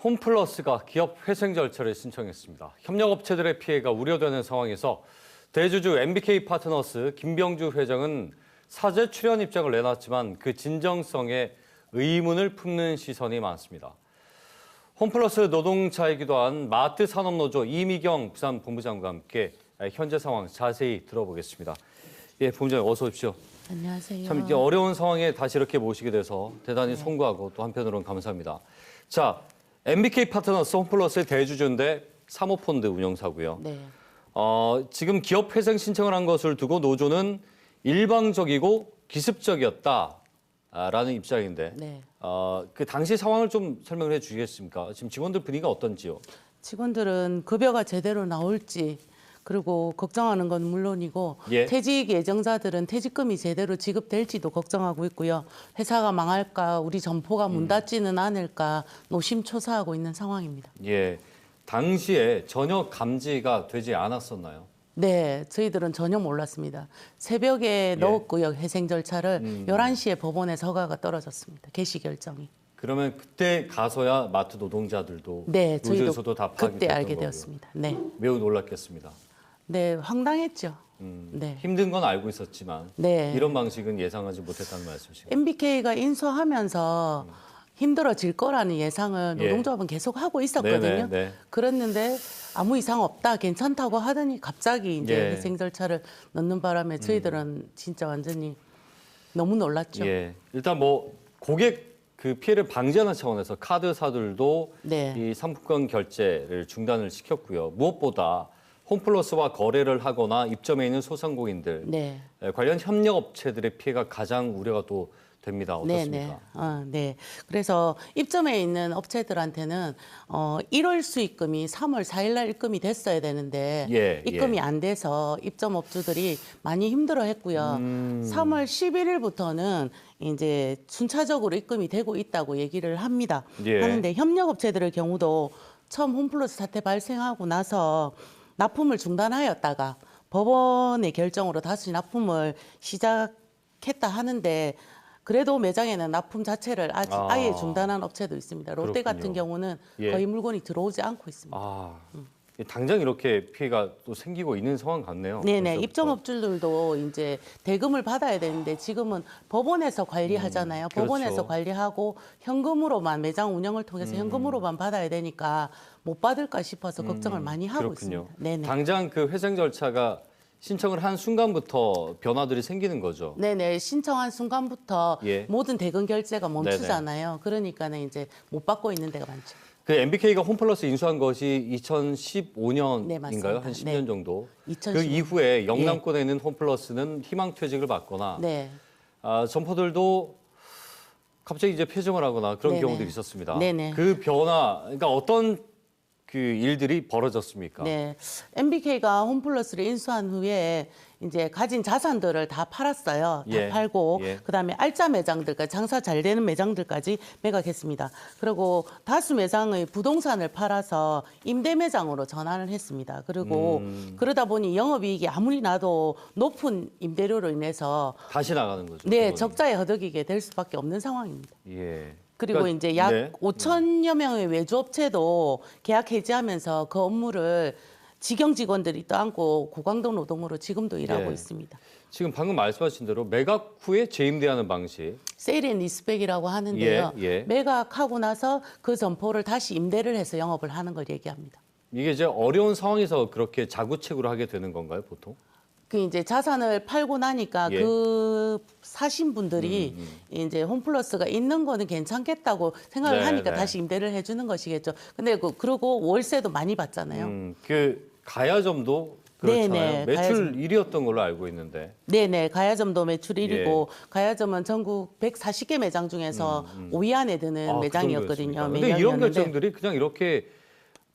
홈플러스가 기업 회생 절차를 신청했습니다. 협력업체들의 피해가 우려되는 상황에서 대주주 MBK 파트너스 김병주 회장은 사죄 출연 입장을 내놨지만 그 진정성에 의문을 품는 시선이 많습니다. 홈플러스 노동자이기도 한 마트 산업노조 이미경 부산 본부장과 함께 현재 상황 자세히 들어보겠습니다. 예, 본부장님 어서 오십시오. 안녕하세요. 참 이제 어려운 상황에 다시 이렇게 모시게 돼서 대단히 송구하고 또 한편으로는 감사합니다. 자, MBK 파트너스 홈플러스의 대주주인데 사모펀드 운영사고요. 네. 지금 기업 회생 신청을 한 것을 두고 노조는 일방적이고 기습적이었다라는 입장인데 네. 그 당시 상황을 좀 설명을 해주시겠습니까? 지금 직원들 분위기가 어떤지요? 직원들은 급여가 제대로 나올지 그리고 걱정하는 건 물론이고 예. 퇴직 예정자들은 퇴직금이 제대로 지급될지도 걱정하고 있고요. 회사가 망할까, 우리 점포가 문 닫지는 않을까 노심초사하고 있는 상황입니다. 예, 당시에 전혀 감지가 되지 않았었나요? 네, 저희들은 전혀 몰랐습니다. 새벽에 넣었고요, 회생 절차를 11시에 법원에서 허가가 떨어졌습니다. 개시 결정이. 그러면 그때 가서야 마트 노동자들도 네, 저희도 노조에서도 다 파악이 그때 됐던 알게 거고요. 되었습니다. 네, 매우 놀랐겠습니다. 네, 황당했죠. 네. 힘든 건 알고 있었지만 네. 이런 방식은 예상하지 못했다는 말씀이시죠? MBK가 인수하면서 힘들어질 거라는 예상을 예. 노동조합은 계속 하고 있었거든요. 네. 그랬는데 아무 이상 없다, 괜찮다고 하더니 갑자기 이제 예. 회생 절차를 넣는 바람에 저희들은 진짜 완전히 너무 놀랐죠. 예, 일단 뭐 고객 그 피해를 방지하는 차원에서 카드사들도 네. 이 상품권 결제를 중단을 시켰고요. 무엇보다 홈플러스와 거래를 하거나 입점해 있는 소상공인들 네. 관련 협력업체들의 피해가 가장 우려가 또 됩니다. 어떻습니까? 네. 그래서 입점해 있는 업체들한테는 1월 수익금이 3월 4일 날 입금이 됐어야 되는데 예, 입금이 안 돼서 입점업주들이 많이 힘들어했고요. 3월 11일부터는 이제 순차적으로 입금이 되고 있다고 얘기를 합니다. 예. 하는데 협력업체들의 경우도 처음 홈플러스 사태 발생하고 나서 납품을 중단하였다가 법원의 결정으로 다시 납품을 시작했다 하는데 그래도 매장에는 납품 자체를 아예 중단한 업체도 있습니다. 롯데 그렇군요. 같은 경우는 예. 거의 물건이 들어오지 않고 있습니다. 당장 이렇게 피해가 또 생기고 있는 상황 같네요. 네네. 벌써부터. 입점업주들도 이제 대금을 받아야 되는데 지금은 법원에서 관리하잖아요. 그렇죠. 법원에서 관리하고 현금으로만 매장 운영을 통해서 현금으로만 받아야 되니까 못 받을까 싶어서 걱정을 많이 하고 그렇군요. 있습니다. 네네. 당장 그 회생 절차가 신청을 한 순간부터 변화들이 생기는 거죠. 네네. 신청한 순간부터 예. 모든 대금 결제가 멈추잖아요. 그러니까는 이제 못 받고 있는 데가 많죠. 그 MBK가 홈플러스 인수한 것이 2015년인가요? 네, 맞습니다. 한 10년 네. 정도. 2015년. 그 이후에 영남권에 있는 홈플러스는 희망퇴직을 받거나 네. 점포들도 갑자기 이제 폐점을 하거나 그런 네네. 경우들이 있었습니다. 네네. 그 변화, 그러니까 어떤 그 일들이 벌어졌습니까? 네, MBK가 홈플러스를 인수한 후에 이제 가진 자산들을 다 팔았어요. 다 예, 팔고 예. 그다음에 알짜 매장들까지 장사 잘 되는 매장들까지 매각했습니다. 그리고 다수 매장의 부동산을 팔아서 임대 매장으로 전환을 했습니다. 그리고 그러다 보니 영업이익이 아무리 나도 높은 임대료로 인해서 다시 나가는 거죠. 네, 그거는. 적자에 허덕이게 될 수밖에 없는 상황입니다. 예. 그리고 그러니까, 이제 약 네. 5천여 명의 외주업체도 계약 해지하면서 그 업무를 직영 직원들이 떠안고 고강도 노동으로 지금도 일하고 예. 있습니다. 지금 방금 말씀하신 대로 매각 후에 재임대하는 방식. 세일 앤 리스펙이라고 하는데요. 예. 매각하고 나서 그 점포를 다시 임대를 해서 영업을 하는 걸 얘기합니다. 이게 이제 어려운 상황에서 그렇게 자구책으로 하게 되는 건가요, 보통? 그 이제 자산을 팔고 나니까 예. 그 사신 분들이 이제 홈플러스가 있는 거는 괜찮겠다고 생각을 네, 하니까 네. 다시 임대를 해주는 것이겠죠. 근데 그러고 월세도 많이 받잖아요. 그 가야점도 그렇잖아요. 네네, 매출 가야점. 1위였던 걸로 알고 있는데. 네네, 가야점도 매출 1위고 예. 가야점은 전국 140개 매장 중에서 5위 안에 드는 그 매장이었거든요. 정도였습니까? 근데 이런 매장이었는데. 결정들이 그냥 이렇게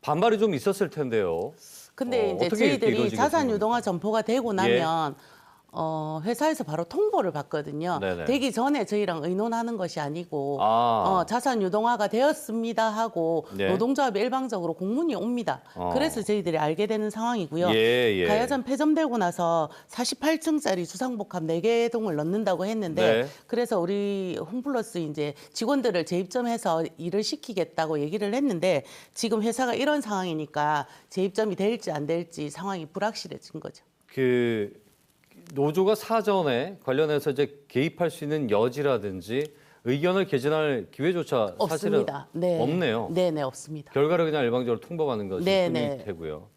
반발이 좀 있었을 텐데요. 근데 이제 어떻게 이렇게 저희들이 이루어지게 자산 된 유동화 겁니까? 점포가 되고 나면 회사에서 바로 통보를 받거든요. 네네. 되기 전에 저희랑 의논하는 것이 아니고 아. 자산 유동화가 되었습니다 하고 네. 노동조합에 일방적으로 공문이 옵니다. 그래서 저희들이 알게 되는 상황이고요. 예. 가야점 폐점되고 나서 48층짜리 주상복합 4개 동을 넣는다고 했는데 네. 그래서 우리 홈플러스 이제 직원들을 재입점해서 일을 시키겠다고 얘기를 했는데 지금 회사가 이런 상황이니까 재입점이 될지 안 될지 상황이 불확실해진 거죠. 그 노조가 사전에 관련해서 이제 개입할 수 있는 여지라든지 의견을 개진할 기회조차 사실은 없습니다. 네. 없네요. 네네, 없습니다. 결과를 그냥 일방적으로 통보하는 것이 네네. 뿐일 테고요.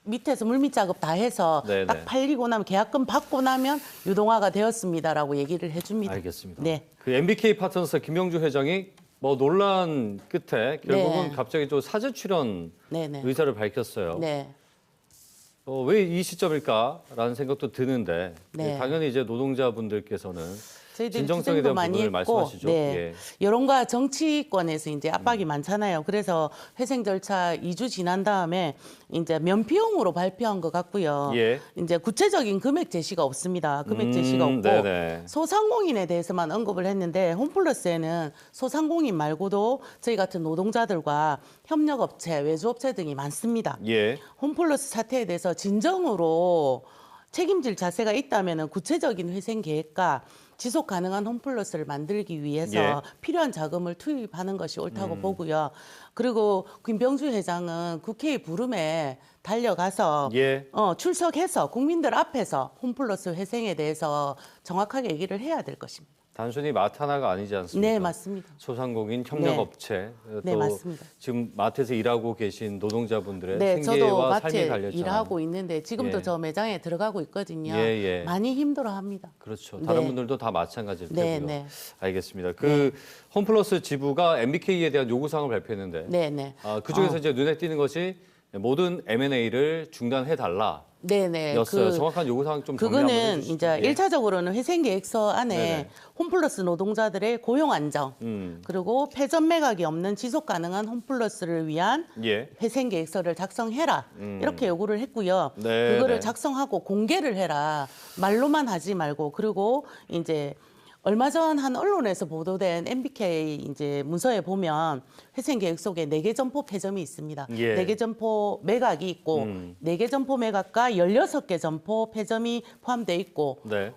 밑에서 물밑 작업 다 해서 네네. 딱 팔리고 나면 계약금 받고 나면 유동화가 되었습니다라고 얘기를 해줍니다. 알겠습니다. 네. 그 MBK 파트너스 김병주 회장이 뭐 논란 끝에 결국은 네. 갑자기 또 사제 출연 네네. 의사를 밝혔어요. 네. 왜 이 시점일까라는 생각도 드는데 네. 당연히 이제 노동자분들께서는 저희들이 진정성에 투쟁도 대한 많이 부분을 했고, 말씀하시죠. 네. 예. 여론과 정치권에서 이제 압박이 많잖아요. 그래서 회생 절차 2주 지난 다음에 이제 면피용으로 발표한 것 같고요. 예. 이제 구체적인 금액 제시가 없습니다. 금액 제시가 없고 네네. 소상공인에 대해서만 언급을 했는데 홈플러스에는 소상공인 말고도 저희 같은 노동자들과 협력업체, 외주업체 등이 많습니다. 예. 홈플러스 사태에 대해서 진정으로 책임질 자세가 있다면 구체적인 회생 계획과 지속 가능한 홈플러스를 만들기 위해서 예. 필요한 자금을 투입하는 것이 옳다고 보고요. 그리고 김병주 회장은 국회의 부름에 달려가서 예. 출석해서 국민들 앞에서 홈플러스 회생에 대해서 정확하게 얘기를 해야 될 것입니다. 단순히 마트 하나가 아니지 않습니까? 네, 맞습니다. 소상공인 협력업체 네, 또 맞습니다. 지금 마트에서 일하고 계신 노동자분들의 네, 저도 생계와 삶이 마트에 달렸잖아요. 일하고 있는데 지금도 예. 저 매장에 들어가고 있거든요. 예. 많이 힘들어합니다. 그렇죠. 다른 네. 분들도 다 마찬가지일 테고요. 네, 네. 알겠습니다. 그 홈플러스 지부가 MBK에 대한 요구사항을 발표했는데 네네. 그 중에서 이제 눈에 띄는 것이 모든 M&A를 중단해달라. 네네. 였어요. 정확한 요구사항 좀 정리 한번 그거는 해주시죠. 이제 예. 일차적으로는 회생계획서 안에 네네. 홈플러스 노동자들의 고용 안정 그리고 폐점 매각이 없는 지속 가능한 홈플러스를 위한 예. 회생계획서를 작성해라 이렇게 요구를 했고요. 네, 그거를 네. 작성하고 공개를 해라 말로만 하지 말고 그리고 이제 얼마 전 한 언론에서 보도된 MBK 이제 문서에 보면 회생계획 속에 4개 점포 폐점이 있습니다. 예. 4개 점포 매각이 있고 4개 점포 매각과 16개 점포 폐점이 포함돼 있고 네.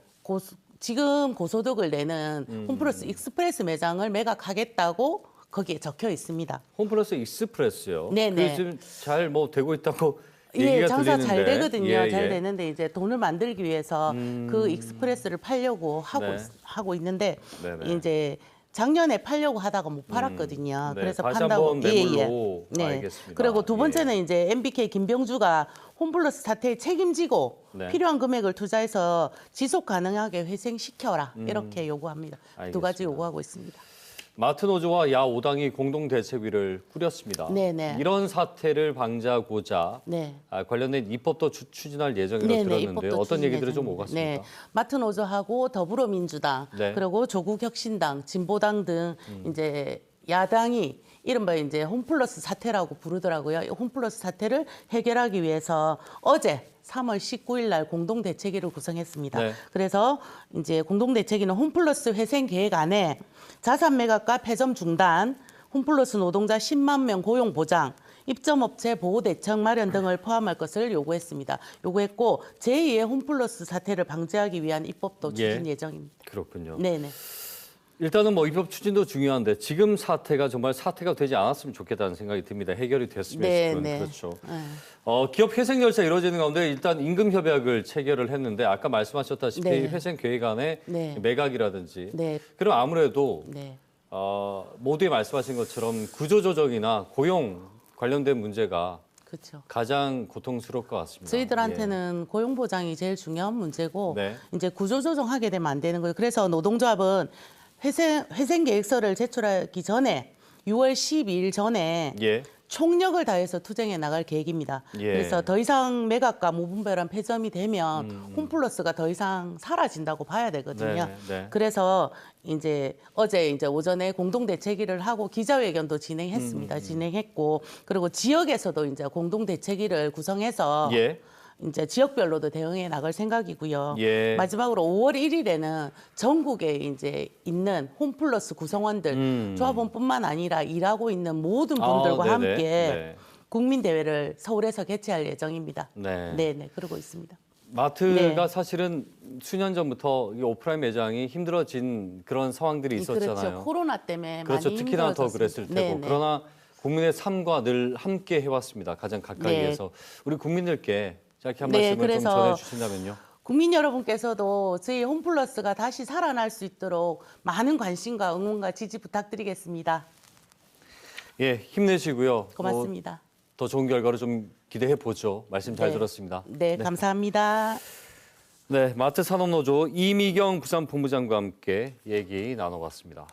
지금 고소득을 내는 홈플러스 익스프레스 매장을 매각하겠다고 거기에 적혀 있습니다. 홈플러스 익스프레스요. 네네. 그 지금 잘 뭐 되고 있다고 예, 얘기가 장사 들리는데. 잘 되거든요. 예, 잘 예. 되는데 이제 돈을 만들기 위해서 그 익스프레스를 팔려고 네. 하고 있는데 네네. 이제 작년에 팔려고 하다가 못 팔았거든요. 네, 그래서 다시 판다고 한번 매물로 알겠습니다. 그리고 두 예. 번째는 이제 MBK 김병주가 홈플러스 사태에 책임지고 네. 필요한 금액을 투자해서 지속 가능하게 회생시켜라 이렇게 요구합니다. 두 가지 알겠습니다. 요구하고 있습니다. 마트 노조와 야 5당이 공동 대책위를 꾸렸습니다. 네네. 이런 사태를 방지하고자 네. 관련된 입법도 추진할 예정이라고 들었는데 입법도 어떤 추진 얘기들을 좀 예정입니다. 오갔습니까? 네, 마트 노조하고 더불어민주당 네. 그리고 조국혁신당, 진보당 등 이제 야당이 이른바 이제 홈플러스 사태라고 부르더라고요. 이 홈플러스 사태를 해결하기 위해서 어제 3월 19일 날 공동 대책위를 구성했습니다. 네. 그래서 이제 공동 대책위는 홈플러스 회생 계획 안에 자산 매각과 폐점 중단, 홈플러스 노동자 10만 명 고용 보장, 입점업체 보호 대책 마련 등을 포함할 것을 요구했습니다. 요구했고 제2의 홈플러스 사태를 방지하기 위한 입법도 추진 예. 예정입니다. 그렇군요. 네네. 일단은 뭐 입법 추진도 중요한데 지금 사태가 정말 사태가 되지 않았으면 좋겠다는 생각이 듭니다. 해결이 됐으면 싶은 그렇죠. 네. 기업 회생 절차 이루어지는 가운데 일단 임금 협약을 체결을 했는데 아까 말씀하셨다시피 네. 회생 계획 안에 네. 매각이라든지 네. 그럼 아무래도 네. 모두에 말씀하신 것처럼 구조조정이나 고용 관련된 문제가 그렇죠. 가장 고통스러울 것 같습니다. 저희들한테는 고용 보장이 제일 중요한 문제고 네. 이제 구조 조정하게 되면 안 되는 거예요. 그래서 노동조합은 회생 계획서를 제출하기 전에 6월 12일 전에 예. 총력을 다해서 투쟁해 나갈 계획입니다. 예. 그래서 더 이상 매각과 무분별한 폐점이 되면 홈플러스가 더 이상 사라진다고 봐야 되거든요. 네. 그래서 이제 어제 이제 오전에 공동 대책위를 하고 기자회견도 진행했습니다. 진행했고 그리고 지역에서도 이제 공동 대책위를 구성해서 예. 이제 지역별로도 대응해 나갈 생각이고요. 예. 마지막으로 5월 1일에는 전국에 이제 있는 홈플러스 구성원들, 조합원뿐만 아니라 일하고 있는 모든 분들과 네네. 함께 네. 국민대회를 서울에서 개최할 예정입니다. 네. 네, 그러고 있습니다. 마트가 네. 사실은 수년 전부터 이 오프라인 매장이 힘들어진 그런 상황들이 있었잖아요. 그렇죠. 코로나 때문에 그렇죠. 많이 특히나 더 힘들어졌습니다. 그랬을 테고. 네. 그러나 국민의 삶과 늘 함께 해왔습니다. 가장 가까이에서. 우리 국민들께 짧게 한 네, 말씀을 좀 그래서 전해주신다면요. 국민 여러분께서도 저희 홈플러스가 다시 살아날 수 있도록 많은 관심과 응원과 지지 부탁드리겠습니다. 예, 힘내시고요. 고맙습니다. 더 좋은 결과를 좀 기대해 보죠. 말씀 잘 네. 들었습니다. 네, 감사합니다. 네, 마트 산업노조 이미경 부산본부장과 함께 얘기 나눠봤습니다.